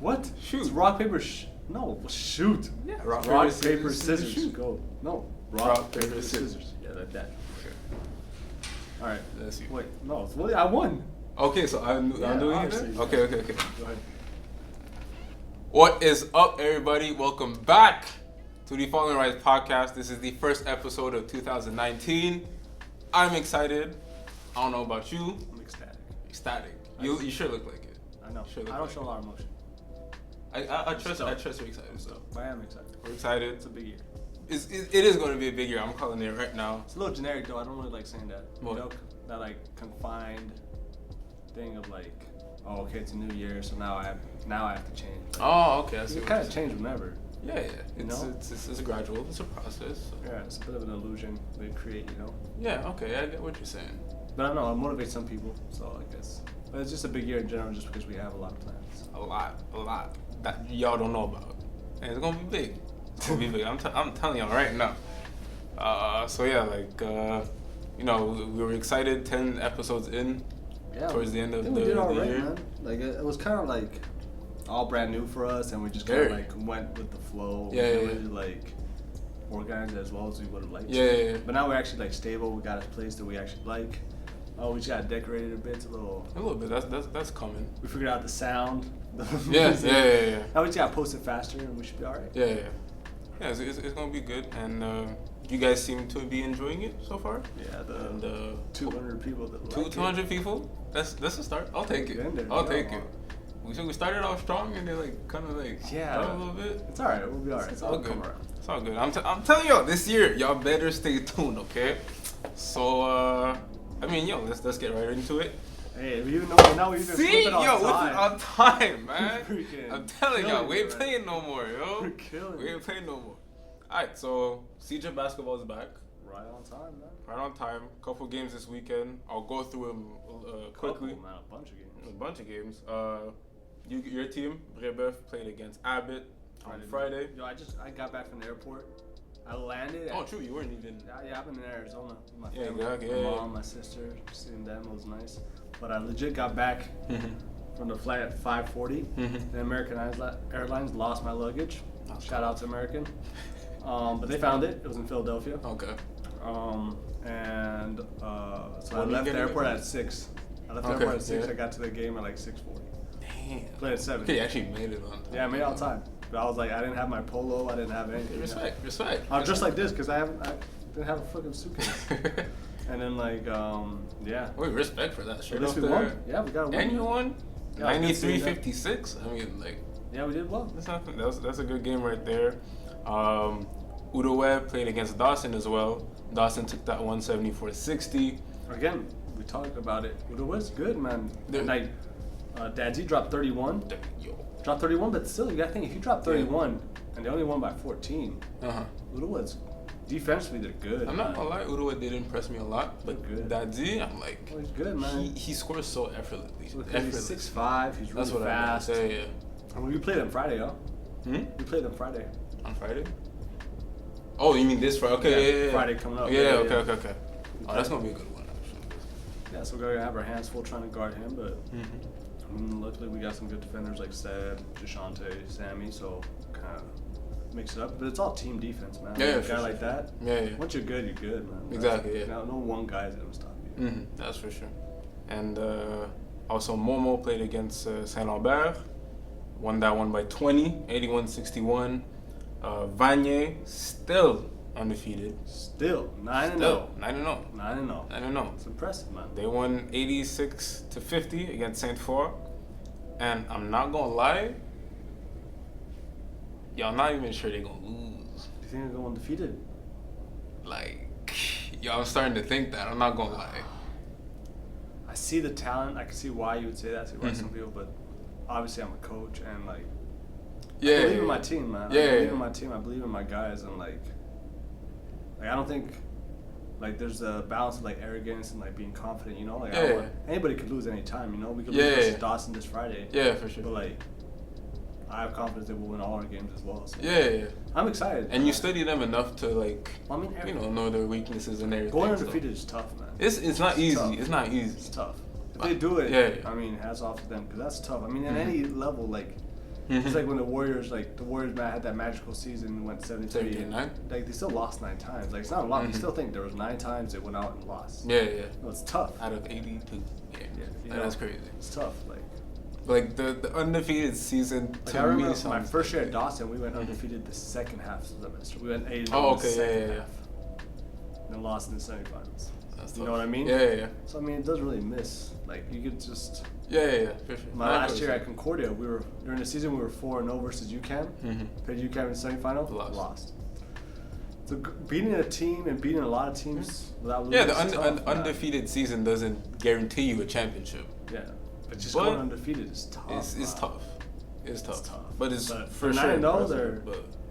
What? Shoot. It's rock, paper, no, shoot. Yeah, rock, paper, scissors. Shoot. Go. No. Rock, paper, scissors. Yeah, like that. Okay. All right. Let's see. Wait, no, I won. Okay, so I'm doing it then? Okay. Go ahead. What is up, everybody? Welcome back to the Fallen Rise podcast. This is the first episode of 2019. I'm excited. I don't know about you. I'm ecstatic. Ecstatic. You sure look like it. I know. Sure I don't show a lot of emotion. I trust you're excited. So I am excited. we're excited. It's a big year. It is going to be a big year. I'm calling it right now. It's a little generic though. I don't really like saying that. What? You know, that like confined thing of like, oh, okay, it's a new year, so now I have to change. Like, Oh, okay. I see. you kind of change whenever. Yeah. You know? It's a gradual. It's a process. So. Yeah, it's a bit of an illusion they create, you know. Yeah. Okay. I get what you're saying. But I don't know. It motivates some people, so I guess. But it's just a big year in general, just because we have a lot of plans. A lot that y'all don't know about, and it's gonna be big. It's gonna be big. I'm telling y'all right now. So yeah, we were excited. 10 episodes in. Yeah. Towards the end of we did all right, year. man. Like it was kind of like all brand new for us, and we just kind of like went with the flow. Yeah, we didn't really like organize it as well as we would have liked. Yeah. But now we're actually like stable. We got a place that we actually like. Oh, we just got decorated a bit. It's a little bit. That's coming. We figured out the sound. Yeah. Now we just gotta post it faster, and we should be all right. Yeah. It's gonna be good, and you guys seem to be enjoying it so far. Yeah, the 200 people that like 200 people. That's a start. I'll take it. I'll take it. We started off strong, and they like kind of like a little bit. It's all right. We'll be all right. It's all good. It's all good. I'm telling y'all, this year y'all better stay tuned, okay? So let's get right into it. Hey, now we've been flipping on time. We're on time, man. I'm telling y'all, we ain't right? playing no more, yo. We're killing We ain't playing no more. Alright, so CEGEP basketball is back. Right on time, man. Right on time. Couple games this weekend. I'll go through them quickly. Man, a bunch of games. A bunch of games. Your team, Brebeuf, played against Abbott on Friday. Yo, I got back from the airport. I landed. Oh, true. You weren't even. Yeah, I've been in Arizona with my Yeah, family, exactly. my mom, my sister, seeing them. It was nice. But I legit got back from the flight at 5:40. And American Airlines lost my luggage. Shout out to American. But they found it. It was in Philadelphia. Okay. So I left the airport at 6. I left the airport at 6. I got to the game at like 6:40. Damn. Played at 7. Okay, you actually made it on time. Yeah, I made it on time. But I was like, I didn't have my polo. I didn't have anything. Respect. I was just like this because I didn't have a fucking suitcase. And then Wait, respect for that. At least we won. Yeah, we got a win. And you won? Yeah, 93-56. I mean, like. Yeah, we did well. That's a good game right there. Udowe played against Dawson as well. Dawson took that 174-60. Again, we talked about it. Udowe's good, man. Dadzi dropped 31. Dropped 31, but still, you gotta think, if you drop 31 and they only won by 14, Udowe's defensively, they're good. I'm not gonna lie, Udowe did impress me a lot, but Dadzi, I'm like, he's good, man. He scores so effortlessly. He's 6'5", he's really That's what fast. I say, yeah. And we played them Friday, yo. We played them Friday. On Friday? Oh, you mean this Friday? Okay, yeah. Friday coming up. Yeah, okay. Oh, that's gonna be a good one, actually. Yeah, so we're gonna have our hands full trying to guard him, but luckily we got some good defenders like Sed, Jashante, Sammy, so kind of mix it up. But it's all team defense, man. Yeah, a guy like that. Yeah. Once you're good, you're good, man. Exactly. Yeah. No one guy is gonna stop you. That's for sure. And also Momo played against Saint Lambert, won that one by 20, 81-61. Vanier still undefeated. Still 9-0. 9-0. 9-0. It's impressive, man. They won 86-50 against Saint Four, and I'm not gonna lie, y'all not even sure they're gonna lose. Do you think they're going undefeated? Like, I'm starting to think that. I'm not gonna lie. I see the talent. I can see why you would say that. I see why some people, but obviously I'm a coach and like. I believe in my team, man. I believe in my team. I believe in my guys, and like I don't think like there's a balance of like arrogance and like being confident, you know. Like anybody could lose any time, you know. We could lose versus Dawson this Friday. Yeah, for sure. But like I have confidence that we'll win all our games as well. So yeah. I'm excited. And you study them enough to like, know their weaknesses and everything. Going undefeated is tough, man. It's not easy. Tough. It's not easy. It's tough. If they do it, I mean, hats off to them because that's tough. I mean, at any level, like It's like when the Warriors had that magical season and went 73. 79? Like they still lost 9 times. Like it's not a lot. You still think there was 9 times they went out and lost. Yeah. No, it's tough. Out of 82. Yeah. That's crazy. It's tough. Like the undefeated season Like to I remember me my first year at Dawson, we went undefeated the second half semester. We went 8-0 Oh, in okay, the second yeah. half. And then lost in the semifinals. That's You know what I mean? Yeah. So I mean, it doesn't really miss. Like you could just. Yeah, for sure. My last year at Concordia, during the season we were 4-0 versus UCAM. Played UCAM in the semifinal. Lost. So beating a team and beating a lot of teams without losing. Yeah, the undefeated season doesn't guarantee you a championship. Yeah, but just going undefeated is tough. It's tough. It's tough. But it's but for sure. 9-0, they're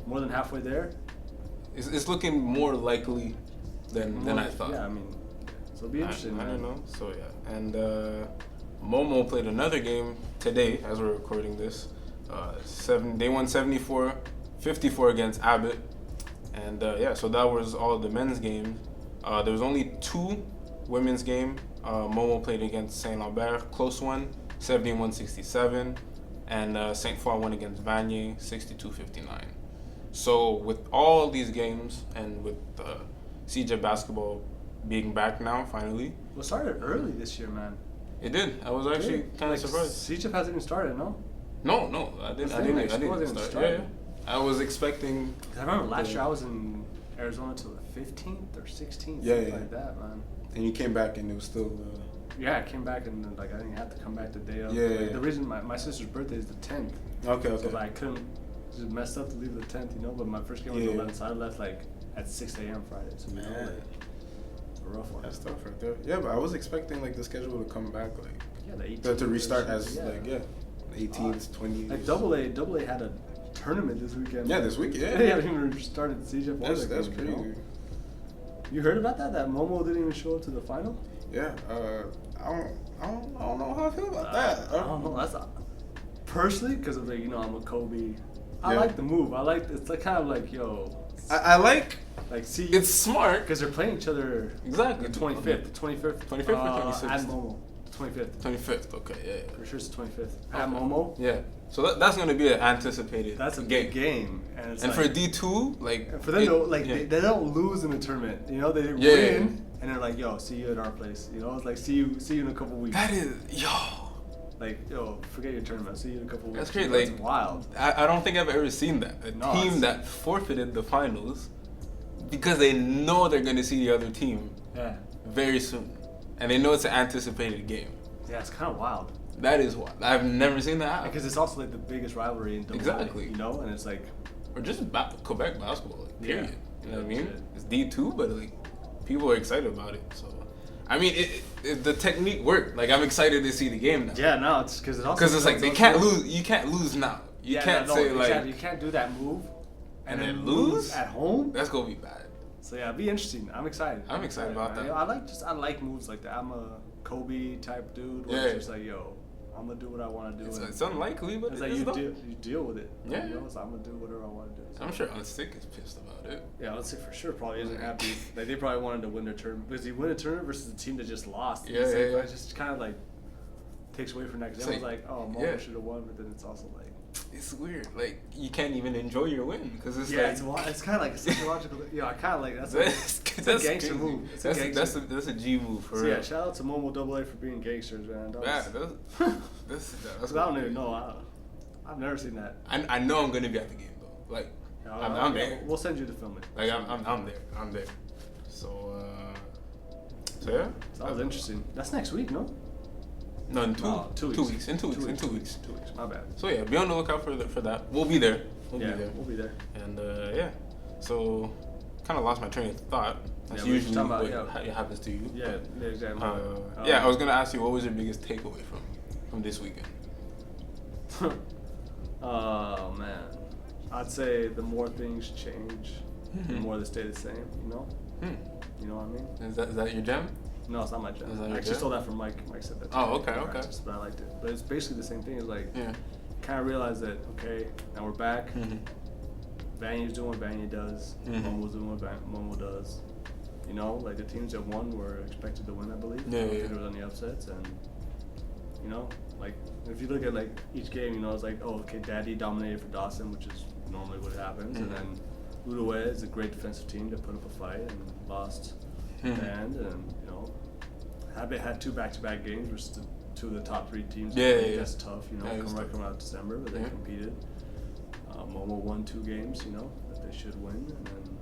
more than halfway there. It's looking more likely than I thought. Yeah, I mean, so it'll be interesting. I don't know. So yeah, and Momo played another game today as we're recording this. They won 74-54 against Abbott, and so that was all of the men's games. There was only 2 women's game. Momo played against Saint Lambert, close one, 71-67, and Saint Foy won against Vanier, 62-59. So with all these games and with CEGEP basketball being back now finally, Well, it started early this year, man. it did. I was actually kind of surprised. CEGEP hasn't even started, no? No, I didn't start. Yeah. I was expecting. I remember last year I was in Arizona till the 15th or 16th, like that, man. And you came back and it was still. Yeah, I came back and I didn't have to come back the day of. Yeah. The reason my sister's birthday is the 10th. Okay. So I couldn't, just messed up to leave the 10th, But my first game was the 11th, so I left at 6 a.m. Friday. So it's a rough one. That's tough right there. Yeah, but I was expecting the schedule to come back the 18th to restart as the 18th, 20th. Like double A had a tournament this weekend. Yeah, this week. Yeah. They haven't even started CEGEP. That's crazy. You heard about that? That Momo didn't even show up to the final. Yeah. I don't know how I feel about that. I don't know. That's personally because of I'm a Kobe. I Yeah. like the move. It's kind of like I like. See, It's smart because they're playing each other. Exactly. The 25th. The 25th. 25th or 26th? At Momo. The 25th. 25th. Okay. Yeah. For sure, it's the 25th. At Momo. Yeah. So that's gonna be an anticipated. That's a big game. And it's for D2, for them, they don't lose in the tournament. They win, and they're like, "Yo, see you at our place." It's like, "See you in a couple weeks." That is forget your tournament. See you in a couple weeks. That's crazy. That's wild. I don't think I've ever seen that. A team that forfeited the finals because they know they're gonna see the other team very soon, and they know it's an anticipated game. Yeah, it's kind of wild. That is wild. I've never seen that happen. Because it's also the biggest rivalry in Exactly. and it's like, or just Quebec basketball, period. You know what I mean? Shit. It's D2, but people are excited about it. So, I mean, the technique worked. I'm excited to see the game now. Yeah, no, it's because they can't lose. You can't lose now. You can't you can't do that move and then lose at home. That's gonna be bad. So yeah, it'll be interesting. I'm excited. I'm excited about that. I like moves like that. I'm a Kobe type dude. Where it's just I'm gonna do what I want to do. It's unlikely, but it's you deal with it. Yeah. So I'm gonna do whatever I want to do. So. I'm sure Unstick is pissed about it. Yeah, Unstick for sure probably isn't happy. They probably wanted to win their tournament because he win a tournament versus a team that just lost. Yeah. It just kind of takes away from that. Because everyone's Momo should have won, but then it's also it's weird. You can't even enjoy your win because it's it's kind of like a psychological. I kind of like that's a gangster move. That's a G move for real. Yeah, shout out to Momo AA for being gangsters, man. That's I don't even know. I've never seen that. I know I'm gonna be at the game though. I'm there. We'll send you to film it. I'm there. So yeah. That was interesting. That's next week, no? No, in 2 weeks. In 2 weeks. 2 weeks. My bad. So yeah, be on the lookout for that. We'll be there. We'll be there. And so kind of lost my train of thought. That's usually what happens to you. Yeah, exactly. I was gonna ask you, what was your biggest takeaway from this weekend? Oh man, I'd say the more things change, the more they stay the same. You know what I mean? Is that your jam? No, it's not my jam. I actually stole that from Mike. Mike said that. Oh, okay. But I liked it. But it's basically the same thing. It's kind of realize that now we're back. Vanya's doing what Vanya does. Momo's doing what Momo does. The teams that won were expected to win, I believe. I don't think there was any upsets, and Like, if you look at like each game, you know, it's like, oh, okay, Daddy dominated for Dawson, which is normally what happens, and then Uruguay is a great defensive team that put up a fight and lost the end, and you know, had 2 back-to-back games versus the 2 of the top 3 teams. That's tough, you know, coming out December, but they competed. Momo won 2 games, you know, that they should win, and then.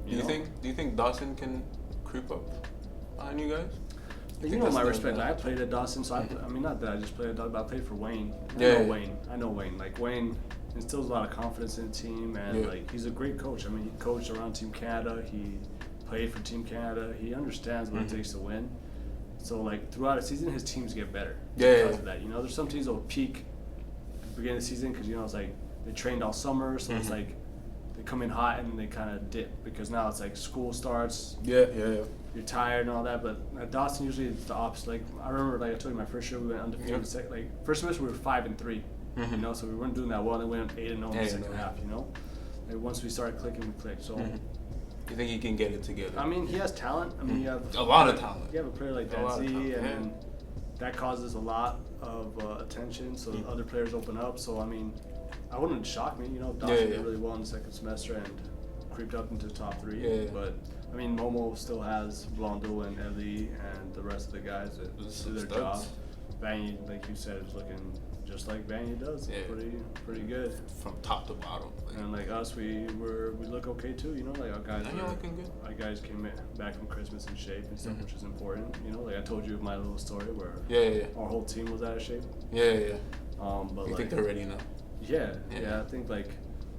Do you think Dawson can creep up on you guys? You know my respect. I played at Dawson, so I mean, not that I just played at Dawson, but I played for Wayne. I know Wayne. Like, Wayne instills a lot of confidence in the team, and like, he's a great coach. I mean, he coached around Team Canada. He played for Team Canada. He understands what it takes to win. So like, throughout the season, his teams get better because of that. You know, there's some teams that will peak at the beginning of the season because, you know, it's like they trained all summer, so it's like they come in hot and they kind of dip because now it's like school starts. You're tired and all that, but at Dawson usually it's the opposite. Like, I remember, like I told you, my first year we went undefeated. Like, first semester we were 5-3, you know, so we weren't doing that well. Then we went 8-0 in the second half, you know. Like, once we started clicking, we clicked. So, you think he can get it together? I mean, he has talent. I mean, you have a lot of talent. You have a player like Danzy, and that causes a lot of attention. So other players open up. So I mean, I wouldn't shock me, you know, if Dawson did really well in the second semester and creeped up into the top 3. But I mean, Momo still has Blondeau and Ellie and the rest of the guys that do their job. Bangy, like you said, is looking just like Bangy does. Pretty good from top to bottom. And like us, we look okay too. You know, like our guys looking good. Our guys came back from Christmas in shape and stuff, which is important. You know, like I told you my little story where our whole team was out of shape. But you think they're ready now? Yeah. I think like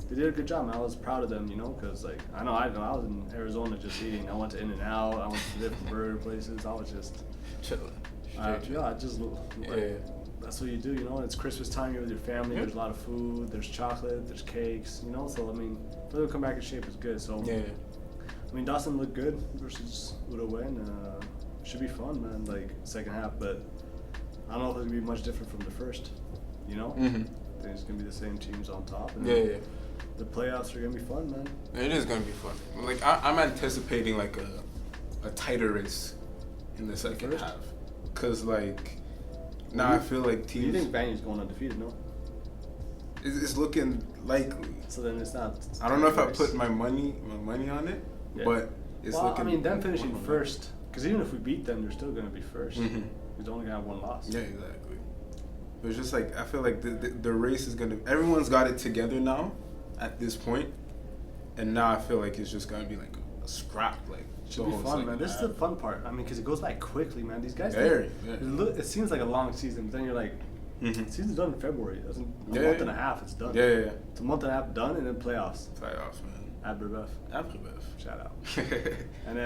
they did a good job. And I was proud of them, you know, because like I was in Arizona just eating. I went to In-N-Out. I went to different burger places. I was just chilling. That's what you do, you know. It's Christmas time. You're with your family. There's a lot of food. There's chocolate. There's cakes, you know. So I mean, for them to come back in shape is good. So I mean, Dawson looked good versus Uruguay, and should be fun, man. Like second half, but I don't know if it's gonna be much different from the first. You know, I think it's gonna be the same teams on top. And the playoffs are gonna be fun, man. It is gonna be fun. Like I'm anticipating like a tighter race in the second half, cause like now I feel like teams. You think Bangy's going undefeated? No. It's looking likely. So then it's not. I don't know if I put my money on it, but it's looking. I mean, them finishing first, because even if we beat them, they're still gonna be first. We're only gonna have 1 loss. Yeah, exactly. But it's just like I feel like the race is gonna. Everyone's got it together now, at this point, and now I feel like it's just gonna be like a scrap. Like should be fun, man. This is the fun part. I mean, because it goes by quickly, man. These guys. It seems like a long season, but then you're like. The season's done in February. It's a month and a half. It's done. It's a month and a half done, and then playoffs. Playoffs, man. Abrebeuf. Shout out. and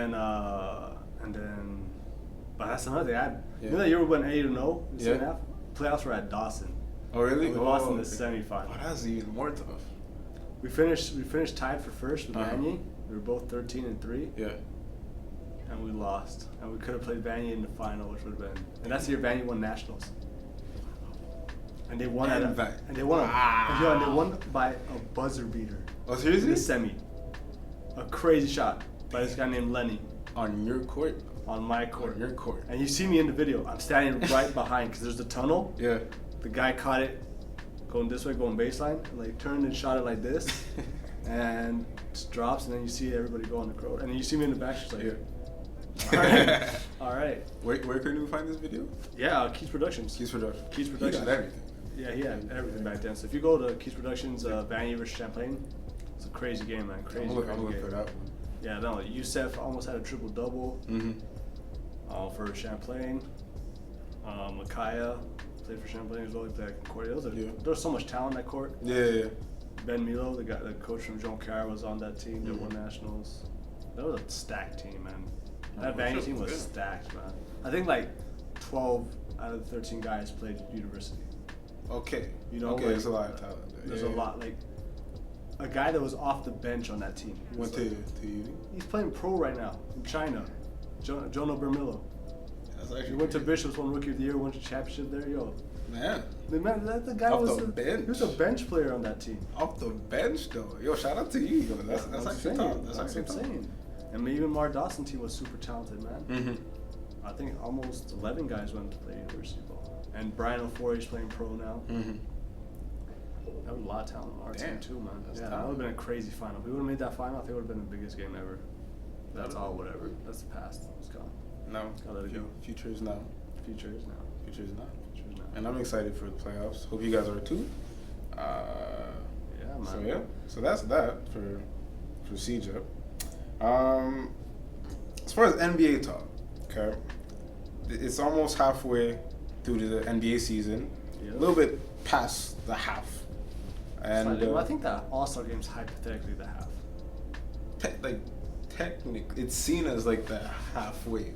then, but that's another thing. You know that year we went 8-0 in the second half. Playoffs were at Dawson. Oh really? We lost in the semifinal. Oh, that's even more tough. We finished tied for first with Vanier. We were both 13-3. Yeah. And we lost, and we could have played Vanier in the final, which would have been. And that's the year Vanier won nationals. And they won and they won by a buzzer beater. Oh, seriously? In the semi. A crazy shot by this guy named Lenny. On your court? On my court. On your court. And you see me in the video. I'm standing right behind because there's a tunnel. Yeah. The guy caught it going this way, going baseline, and like turned and shot it like this. And just drops, and then you see everybody go on the court. And then you see me in the back, just like, all right. Where can we find this video? Yeah, Keys Productions. Keys Productions. Keys Productions. He got everything. Yeah, he had everything back then. So if you go to Keys Productions, Vanier versus Champlain, it's a crazy game, man. Crazy I'm looking for that one. Yeah, no, Youssef almost had a triple-double for Champlain. Makaya played for Champlain as well. He played at Concordia. There was so much talent in that court. Yeah. Ben Milo, the coach from Jean Carre, was on that team. They won nationals. That was a stacked team, man. That Vanier team was stacked, man. I think like 12 out of the 13 guys played university. Okay. You know, okay, there's a lot of talent there. There's a lot, like a guy that was off the bench on that team. Went to uni? He's playing pro right now in China. Jono Bermillo. He went to Bishop's, won Rookie of the Year, went to championship there. Yo, man, the guy off the bench. He was a bench player on that team. Off the bench though. Yo, shout out to you. Yo, that's actually top. That's actually insane. And even Mar Dawson team was super talented, man. I think almost 11 guys went to play university ball. And Brian O'Foy is playing pro now. Mm-hmm. That was a lot of talent on our team too, man. That's That talent. would have been a crazy final. If we would have made that final, I think it would have been the biggest game ever. That's all, whatever. That's the past. It's gone. No, Gotta let it go. future is now. Future is now. Future is now. Future is now. And I'm excited for the playoffs. Hope you guys are too. Yeah, man. So yeah, so that's that for CEGEP. As far as NBA talk, okay, it's almost halfway through the NBA season. Yep. A little bit past the half, and Well, I think that All-Star game's hypothetically the half. Technically, it's seen as like the halfway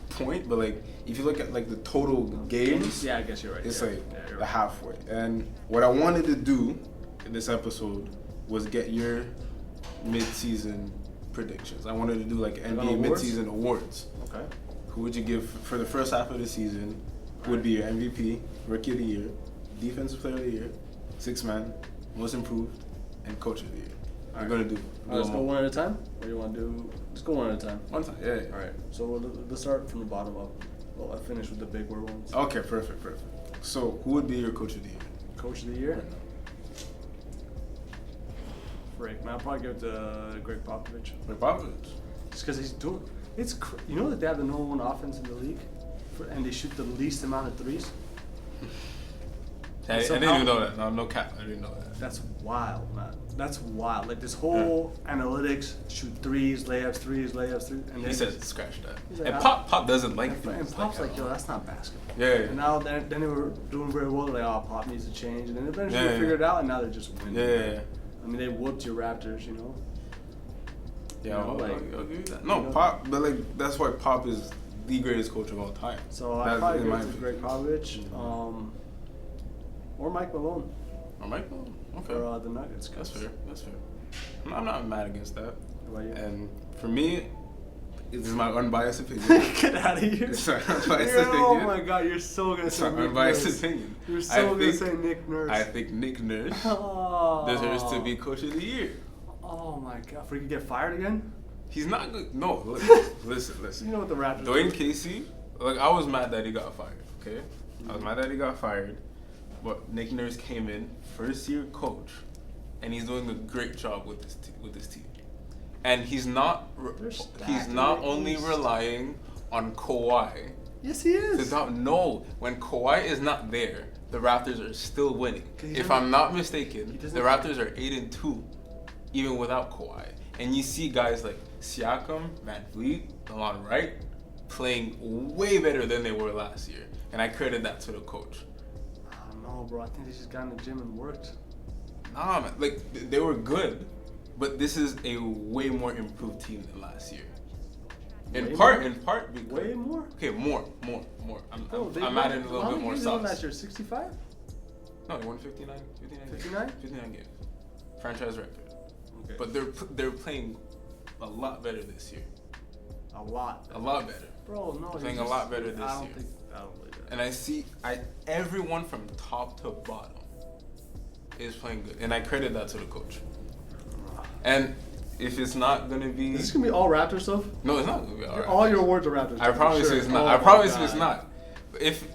point, but like if you look at like the total games, yeah, I guess you're right. it's you're like right. Yeah, you're the right. halfway. And what I wanted to do in this episode was get your mid-season predictions. I wanted to do like NBA awards? mid-season awards. Okay. Who would you give for the first half of the season? Who would be your MVP, Rookie of the Year, Defensive Player of the Year, Sixth Man, Most Improved, and Coach of the Year? We're gonna do. Let's go one at a time. What do you want to do? Let's go one at a time. One time. Yeah. All right. So let's start from the bottom up. Well, I finished with the big word ones. Okay. Perfect. So who would be your Coach of the Year? Coach of the year. Right now. Frick, man, I'll probably give it to Greg Popovich. Greg Popovich. Just because he's doing. You know that they have the number one offense in the league, and they shoot the least amount of threes. I didn't even know that. No cap. I didn't know that. That's wild, man. That's wild. Like this whole analytics, shoot threes, layups. And He said, scratch that. He's like, And Pop doesn't like and threes. Pop's like, yo, that's not basketball. Yeah. And now then they were doing very well. They're like, oh, Pop needs to change. And then eventually they figured it out, and now they're just winning. Yeah. I mean, they whooped your Raptors, you know. Yeah, You know, I'll give you that. No, you know? Pop, but like that's why Pop is the greatest coach of all time. So That's I'd probably in give my it to opinion. Greg Popovich, or Mike Malone All right, okay, for the Nuggets. that's fair. I'm not mad against that. What about you? And for me, this is my unbiased opinion. Get out of here. It's my unbiased Oh opinion. my God, you're so gonna It's say my Nick unbiased Nurse. opinion. You're I so gonna think- say Nick Nurse. I think Nick Nurse Oh. deserves to be Coach of the Year. Oh my God, if we could get fired again? He's not good. No, listen. You know what the Raptors Dwayne do. Casey, like I was mad that he got fired. Okay, I was mad that he got fired, but Nick Nurse came in, first year coach, and he's doing a great job with this team. And he's not They're stacked he's in not the only East. relying on Kawhi. Yes, he is. No, when Kawhi is not there, the Raptors are still winning. 'Cause he If doesn't- I'm not mistaken, he the doesn't- Raptors are 8-2, even without Kawhi. And you see guys like Siakam, Van Vliet, DeLon Wright playing way better than they were last year. And I credit that to the coach. I don't know, bro. I think they just got in the gym and worked. Nah, man, like they were good, but this is a way more improved team than last year. In part because Way more? okay, more. Bro, I'm adding a little bit more sauce. sauce. Last year, 65? No, they won 59 59? 59 games. Franchise record. Okay. But they're playing a lot better this year. A lot. A lot better. Bro, no. Playing he's a lot better this I don't year. believe that. And I see everyone from top to bottom is playing good. And I credit that to the coach. And if it's not gonna be Is this gonna be all Raptor stuff? no, it's not gonna be alright. All your awards are Raptors. I promise sure. you it's not. Oh I my promise you God. it's not. But if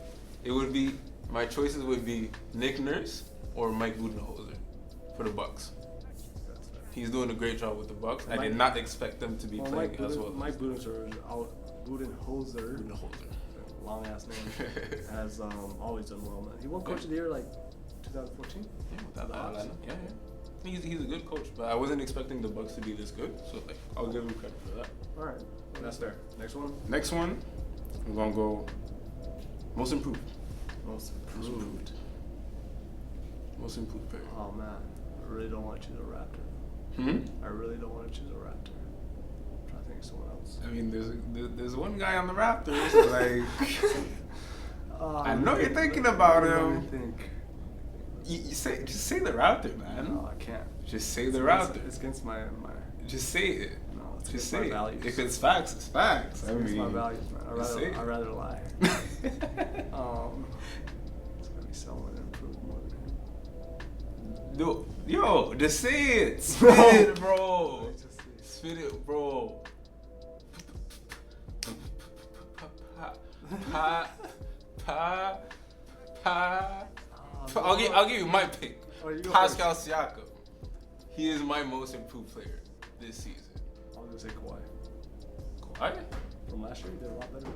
it would be, my choices would be Nick Nurse or Mike Budenholzer for the Bucks. He's doing a great job with the Bucks. I did not expect them to be playing as well. Mike Budenholzer, Budenholzer. long ass name, has always done well, man. He won Coach of the Year like 2014. Yeah, without Atlanta. Yeah. He's a good coach, but I wasn't expecting the Bucks to be this good. So like, I'll give him credit for that. All right, that's fair. Next one. Next one, we're gonna go most improved. Most improved. Most improved player. Oh man, I really don't want to choose a Raptor. I really don't want to choose a Raptor. I'm trying to think of someone else. I mean, there's one guy on the Raptors. Like, I know you're thinking about him. Let me think. You just say the Raptor, man. No, I can't. Just say the It's Raptor. against my. Just say it. No, it's Just against my say it. values. If it's facts, it's facts. It's I against my mean, values, man. just say it. I'd rather lie. It's gonna be someone improved more than him. Yo, just say it. Spit it, bro. Spit it, bro. I'll give you my pick. You Pascal Siakam. He is my most improved player this season. I was gonna say Kawhi. Kawhi? From last year, he did a lot better.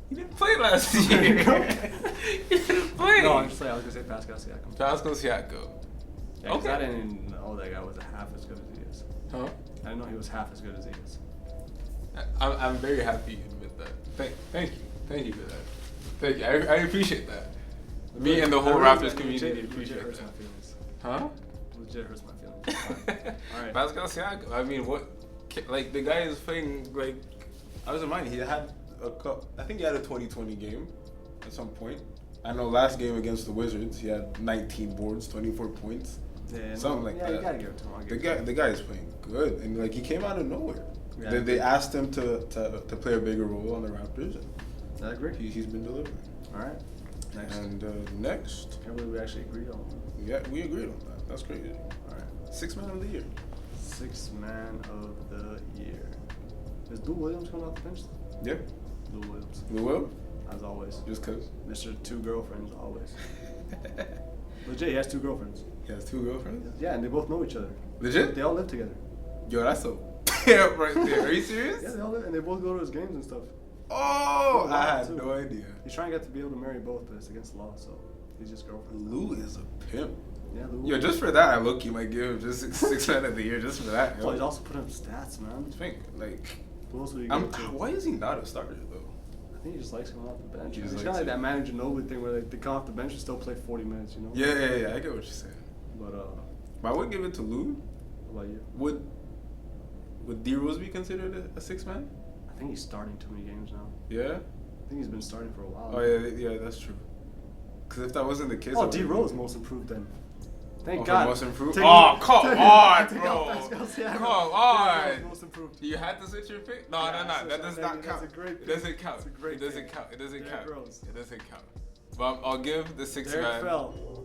He didn't play last year. He didn't play. No, I'm just saying. I was gonna say Pascal Siakam. Pascal Siakam. Yeah, okay. I didn't know that guy was half as good as he is. Huh? I didn't know he was half as good as he is. I'm very happy you admit that. Thank you for that. Thank you. I appreciate that. Me and the whole Raptors community appreciate hurts that. My feelings. Huh? Legit hurts my feelings. All right. Pascal Siakam. I mean, what? Like the guy is playing like. I was reminded he had I think he had a 20-20 game at some point. I know last game against the Wizards he had 19 boards, 24 points. Yeah, something like that. You gotta give it to him. The guy is playing good, and like he came out of nowhere. Yeah, they asked him to play a bigger role on the Raptors. And I agree. He's been delivering. All right. Next. And next. Can't believe we actually agreed on that. Yeah, we agreed on that. That's crazy. All right. Sixth man of the year. Sixth man of the year. Is Lou Williams coming off the bench? Yeah. Lou Williams. Lou Will? As always. Just cause? Mr. Two Girlfriends, always. Legit, he has 2 girlfriends. He has 2 girlfriends? Yeah, and they both know each other. Legit? They all live together. Yo, that's so pimp right there. Are you serious? Yeah, they all live, and they both go to his games and stuff. Oh, I had no idea. He's trying to get to be able to marry both, but it's against the law, so he's just girlfriend. Lou is a pimp. Yeah, Lou. Yo, just for that, I low-key might give him just six man of the year just for that. Well, he's also putting up stats, man. Think, like, who else would he why is he not a starter though? I think he just likes coming off the bench. He's kind of like that manager Ginobili thing where they come off the bench and still play 40 minutes, you know? Yeah, I get what you're saying. But I would give it to Lou. What about you? Would D Rose be considered a 6 man? I think he's starting too many games now. Yeah. I think he's been starting for a while. Oh yeah, that's true. Because if that wasn't the case, D Rose most improved then. Thank God. God. Most improved. Come on, bro. Come on. Most improved. You had to switch your pick? No. That does not count. It doesn't count. It doesn't count. It doesn't count. But I'll give the 6 man.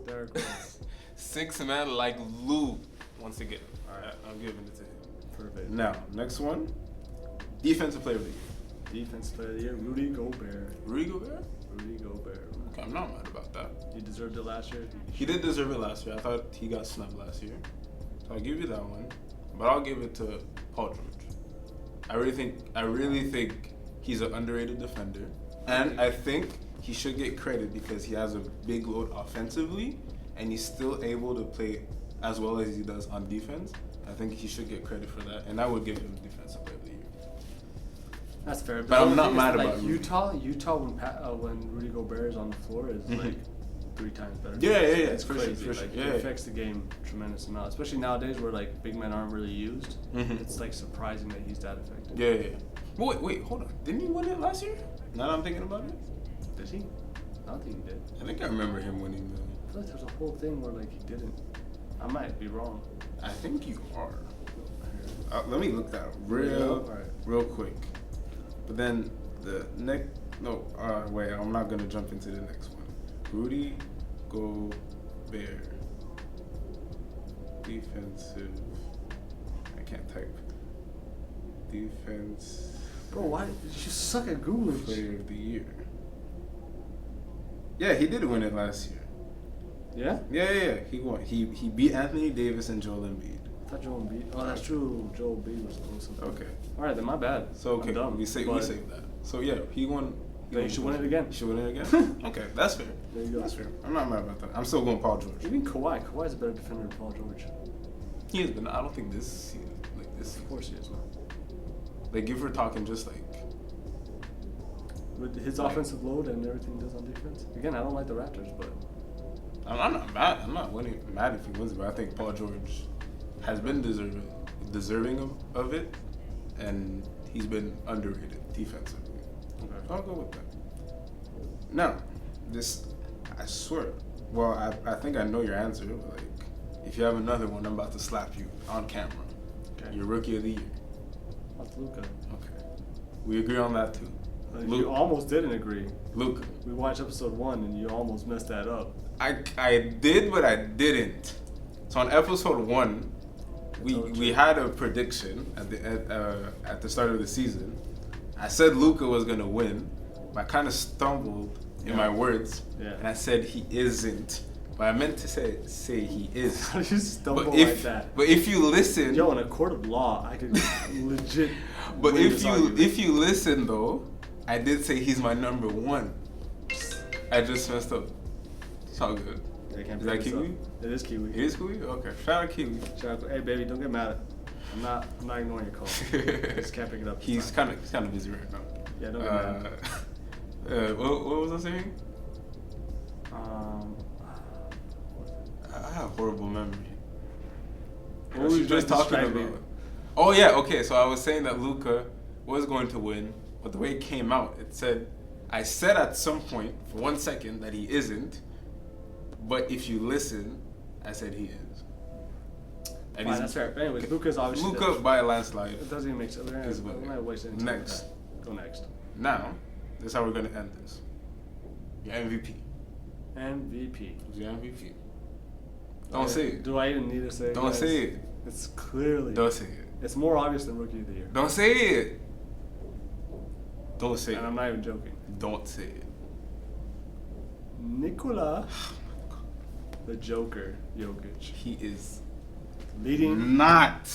Derek Rose. 6 man like Lou once again. All right, I'm giving it to him. Perfect. Now, next one. Defensive player of the year. Defensive player of the year, Rudy Gobert. Rudy Gobert? Rudy Gobert. Okay, I'm not mad about that. He deserved it last year. He did deserve it last year. I thought he got snubbed last year. So I'll give you that one. But I'll give it to Paul George. I really think he's an underrated defender. And I think he should get credit because he has a big load offensively and he's still able to play as well as he does on defense. I think he should get credit for that. And I would give him defensive player of the year. That's fair. But I'm not mad about Utah when Rudy Gobert is on the floor is like 3 times better. Yeah. It's for crazy. Sure. Like, it affects the game a tremendous amount, especially nowadays where like big men aren't really used. It's like surprising that he's that effective. Yeah. Wait, hold on. Didn't he win it last year? Now that I'm thinking about it. Did he? I don't think he did. I think I remember him winning the. I feel like there's a whole thing where like he didn't. I might be wrong. I think you are. Let me look that up real quick. But then the next, wait, I'm not gonna jump into the next one. Rudy Gobert, defensive. I can't type. Defense. Bro, why did you suck at Googling? Player of the year. Yeah, he did win it last year. Yeah? Yeah. He won. He beat Anthony Davis and Joel Embiid. I thought Joel Embiid. Oh, that's true. Joel Embiid was close. Okay. All right, then my bad. So okay, we saved that. So yeah, he won. Then you should win it again. You should win it again. Okay, that's fair. There you go. That's fair. I'm not mad about that. I'm still going Paul George. Even Kawhi. Kawhi's a better defender than Paul George. He is, but I don't think this season, like this. Of course he is, man. Like if we're talking just like with his offensive load and everything he does on defense. Again, I don't like the Raptors, but I'm not mad. I'm not mad if he wins it, but I think Paul George has been deserving of it, and he's been underrated defensively. Okay. I'll go with that. Now, I swear. Well, I think I know your answer. But like, if you have another one, I'm about to slap you on camera. Okay. Your rookie of the year. That's Luka. Okay. We agree on that too. You almost didn't agree. Luka. We watched episode 1 and you almost messed that up. I did, but I didn't. So on episode 1, we had a prediction at the start of the season. I said Luka was gonna win, but I kind of stumbled in my words, Yeah. and I said he isn't. But I meant to say he is. How do you stumble like that? But if you listen, yo, in a court of law, I could legit. But if you listen though, I did say he's my number one. I just messed up. It's all good. Is that Kiwi? It is Kiwi. It is Kiwi? Okay. Shout out Kiwi. Hey baby, don't get mad. I'm not ignoring your call. I just can't pick it up. He's kind of busy right now. Yeah, don't get mad. What was I saying? I have horrible memory. What were we just talking about? Oh yeah, okay. So I was saying that Luka was going to win, but the way it came out, I said at some point for 1 second that he isn't, but if you listen, I said he is. And that's fair. But anyways, Luka's obviously Luka by a landslide. It doesn't even make sense. We're not wasting any time with that. Go next. Now, this is how we're gonna end this. Your MVP. MVP. Your MVP. Don't say it. Do I even need to say it? Don't say it. It's clearly. Don't say it. It's more obvious than Rookie of the Year. Don't say it. Don't say it. And I'm not even joking. Don't say it. Nikola, the Joker, Jokic. He is leading. Not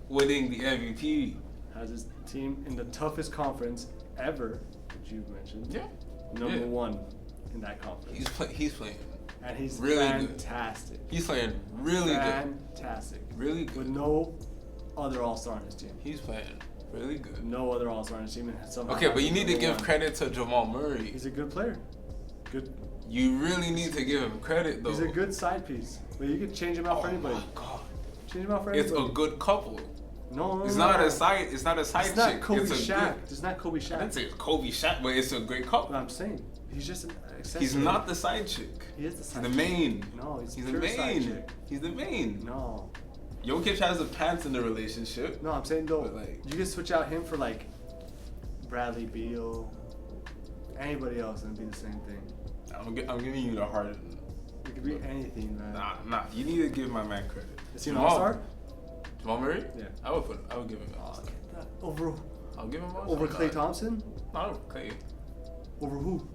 winning the MVP. Has his team in the toughest conference ever, which you've mentioned. Yeah. Number one in that conference. He's playing. And he's really fantastic. Good. He's playing really fantastic. Really good. With no other All-Star on his team. He's playing really good. No other All-Star on his team. And okay, but you need to give credit to Jamal Murray. He's a good player. Good. You really need to give him credit, though. He's a good side piece. But you could change him out for anybody. Oh my God. Change him out for anybody. It's a good couple. No. It's not a side. It's not a side chick. It's not Kobe it's Shaq. It's not Kobe Shaq. I didn't say it's Kobe Shaq, but it's a great couple. But I'm saying he's just an accessory. He's not the side chick. He is the side chick. He's the main. No, he's the main. Side chick. He's the main. No. Jokic has the pants in the relationship. No, I'm saying though, like, you can switch out him for like Bradley Beal, anybody else, and it'd be the same thing. I'm giving you the hard. It could be anything, man. Nah. You need to give my man credit. Is he an All-Star? Jamal Murray? Yeah. I would give him an All-Star. I'll give him an All-Star. Over Klay Thompson? Not over Klay. Over who?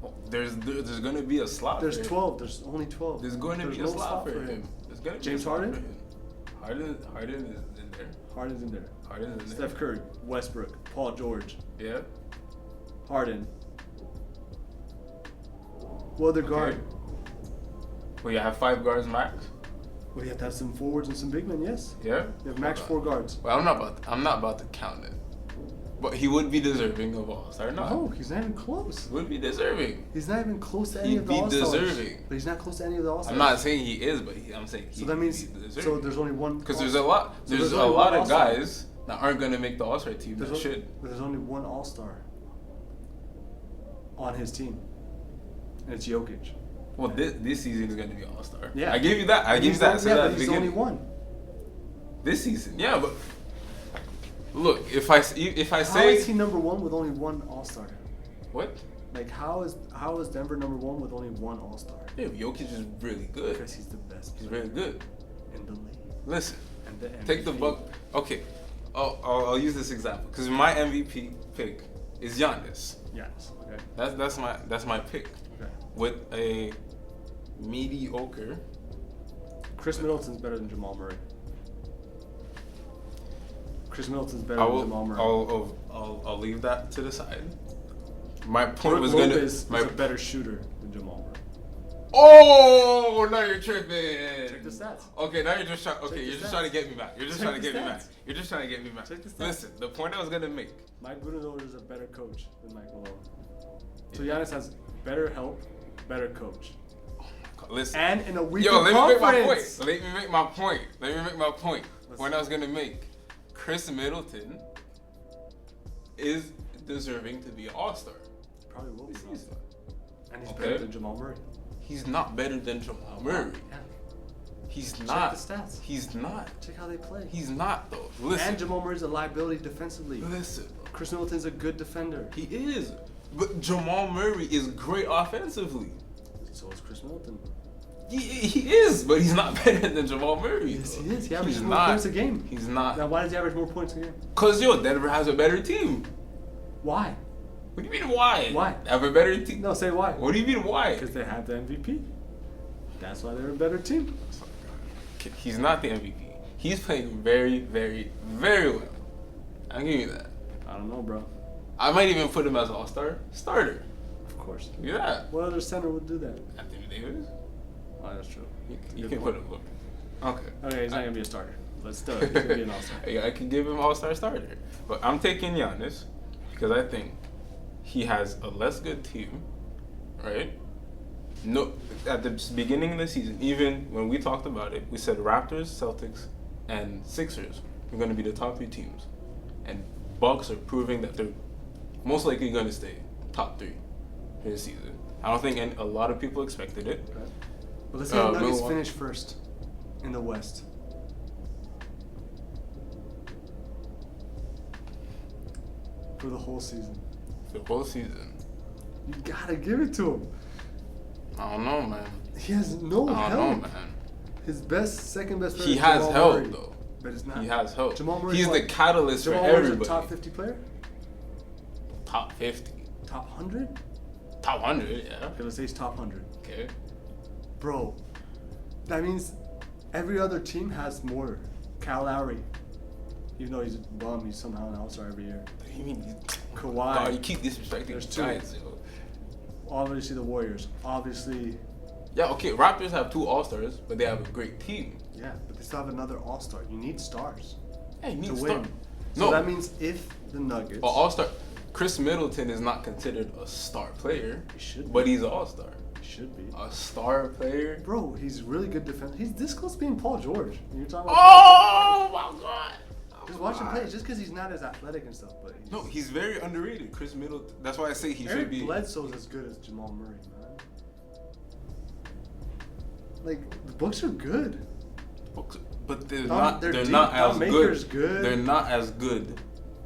Well, there's gonna be a slot. There's 12. There's only 12. There's going to be a slot for him. There's gonna be James Harden? Harden is in there. Harden's in there. Harden's in Steph Curry, Westbrook, Paul George. Yeah. Harden. What other guard? Well, you have 5 guards max. Well, you have to have some forwards and some big men. Yes. Yeah. You have max 4 guards. Well, I'm not about to count it. But he would be deserving of All-Star. No, he's not even close. Would be deserving. He's not even close to any of the All-Stars. He'd be deserving. But he's not close to any of the All-Stars. I'm not saying he is, but I'm saying so that means so there's only one. Because there's a lot of guys that aren't gonna make the All-Star team. That should. There's only one All-Star on his team, and it's Jokic. Well, this season is gonna be All-Star. Yeah, I give you that. I give you that. Yeah, but he's only one. This season, yeah, but look, if I say how is he number one with only one All-Star? What? Like how is Denver number one with only one All-Star? Yeah, Jokic is really good. Because he's the best. He's really good in the league. Listen, and the MVP. Take the buck. Okay, I'll use this example because my MVP pick is Giannis. Giannis. Okay. That's my pick. Okay. With a mediocre. Chris Middleton's better than Jamal Murray. Chris Middleton's better than Jamal Murray. I'll leave that to the side. My point was Lopez is a better shooter than Jamal Murray. Oh, now you're tripping. Check the stats. Okay, now you're just trying. Okay, you're just trying to get me back. You're just trying to get me back. You're just trying to get me back. Check the stats. Listen, the point I was gonna make. Mike Budenholzer is a better coach than Mike Malone. So Giannis has better help, better coach. Listen. And in a weaker conference. conference. Let me make my point. Point I was gonna make. Chris Middleton is deserving to be an All-Star. Probably will be an All-Star. And he's better than Jamal Murray. He's not better than Jamal Murray. Yeah. He's not. Check the stats. He's not. Check how they play. He's not though. Listen. And Jamal Murray's a liability defensively. Listen. Chris Middleton's a good defender. He is. But Jamal Murray is great offensively. So is Chris Middleton. He is, but he's not better than Jamal Murray. Yes, he is. He averages more points a game. He's not. Now, why does he average more points a game? Because, Denver has a better team. Why? What do you mean why? Why? They have a better team. No, say why. What do you mean why? Because they have the MVP. That's why they're a better team. He's not the MVP. He's playing very, very, very well. I'll give you that. I don't know, bro. I might even put him as an all-star starter. Of course. Yeah. What other center would do that? Anthony Davis. Oh, that's true. You can put him. Okay. Okay, he's not gonna be a starter. Let's do it. He's gonna be an all-star. Yeah, I could give him all-star starter, but I'm taking Giannis because I think he has a less good team, right? No, at the beginning of the season, even when we talked about it, we said Raptors, Celtics, and Sixers are going to be the top 3 teams, and Bucks are proving that they're most likely going to stay top 3 this season. I don't think a lot of people expected it. Right. But let's say the Nuggets finish first in the West. For the whole season. The whole season. You gotta give it to him. I don't know, man. He has no help. I don't know, man. His second best player He is has Jamal help, Murray, though. but it's not. He has help. Jamal Murray. He's the catalyst for Murray's everybody. A top 50 player? Top 50. Top 100? Top 100, yeah. Okay, let's say he's top 100. Okay. Bro, that means every other team has more. Kyle Lowry, even though he's a bum, he's somehow an all-star every year. You mean Kawhi. God, you keep disrespecting There's these two. guys, yo. Obviously the Warriors. Obviously. Yeah, okay, Raptors have 2 All-Stars, but they have a great team. Yeah, but they still have another all-star. You need stars. Yeah, you need to star. win. So that means if the Nuggets. But All-Star, Chris Middleton is not considered a star player. He should be. But he's an All-Star. He should be. A star player? Bro, he's really good defense. He's this close to being Paul George. You're talking about. Oh my God! Just watch him play. Just because he's not as athletic and stuff, but No, he's very underrated. Chris Middleton. That's why I say he should be. Eric Bledsoe's as good as Jamal Murray, man. Like the Bucks are good. But they're They're not. They're deep. not as Thon Maker's good. They're not as good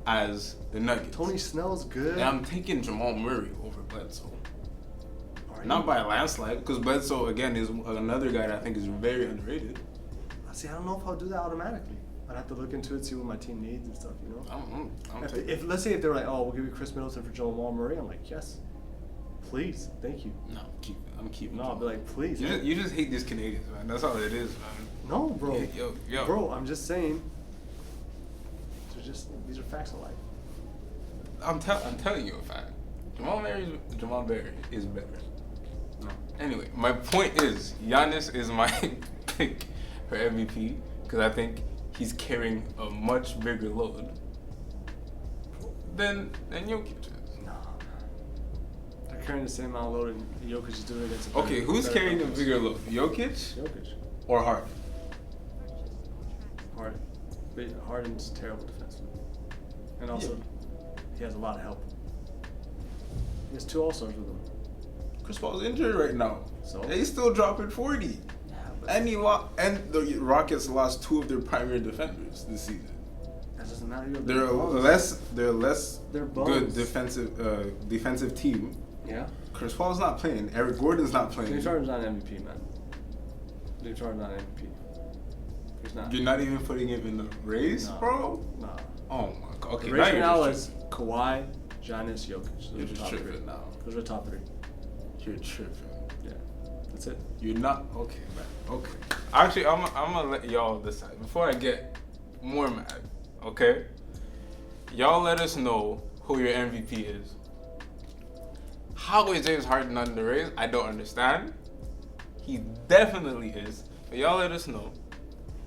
as the Nuggets. Tony Snell's good. And I'm taking Jamal Murray over Bledsoe. Are you? Not by a landslide, because Bledsoe again is another guy that I think is very underrated. See, I don't know if I'll do that automatically. I'd have to look into it, see what my team needs and stuff, you know. I'm Let's say if they're like, oh, we'll give you Chris Middleton for Jamal Murray, I'm like, yes, please, thank you. No, I'm keeping. No, I'll be like, please. You just hate these Canadians, man. That's all it is, man. No, bro. Yo. Bro, I'm just saying. These are facts of life. I'm telling you a fact. Jamal Murray is better. No. Anyway, my point is, Giannis is my pick for MVP because I think he's carrying a much bigger load than Jokic is. No. They're carrying the same amount of load and Jokic is doing it against a Okay, who's carrying a bigger load? Jokic or Harden? Harden's terrible defensively. And also, he has a lot of help. He has 2 All-Stars with him. Chris Paul's injured right now. So? And he's still dropping 40. Yeah, but And the Rockets lost 2 of their primary defenders this season. that doesn't matter. They're less They're bums. good defensive team. Yeah. Chris Paul's not playing. Eric Gordon's not playing. James Harden's not an MVP, man. James Harden's not an MVP. He's not. You're not even putting him in the race, bro? No. Oh my God. Okay, The race right now just is Kawhi, Giannis, Jokic. You're just tripping now. Those are the top 3. You're tripping. Yeah. That's it. You're not okay, man. Okay. Actually, I'm gonna let y'all decide before I get more mad. Okay. Y'all let us know who your MVP is. How is James Harden not in the race? I don't understand. He definitely is. But y'all let us know.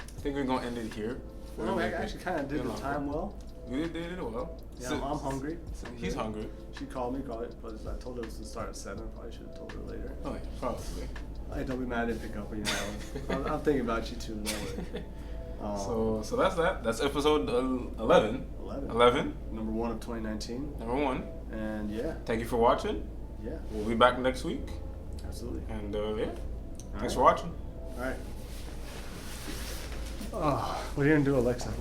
I think we're gonna end it here. No, I actually kind of did the time well. We did it well. Yeah, I'm hungry. He's hungry. She called me, but I told her it was to start at 7. Probably should have told her later. Oh, yeah, probably. Hey, don't be mad I didn't pick up. You know, I'm thinking about you too. No So that's that. That's episode 11. 11. Number 1 of 2019. Number 1. And yeah. Thank you for watching. Yeah. We'll be back next week. Absolutely. And yeah. Thanks for watching. All right. Oh, we didn't do Alexa.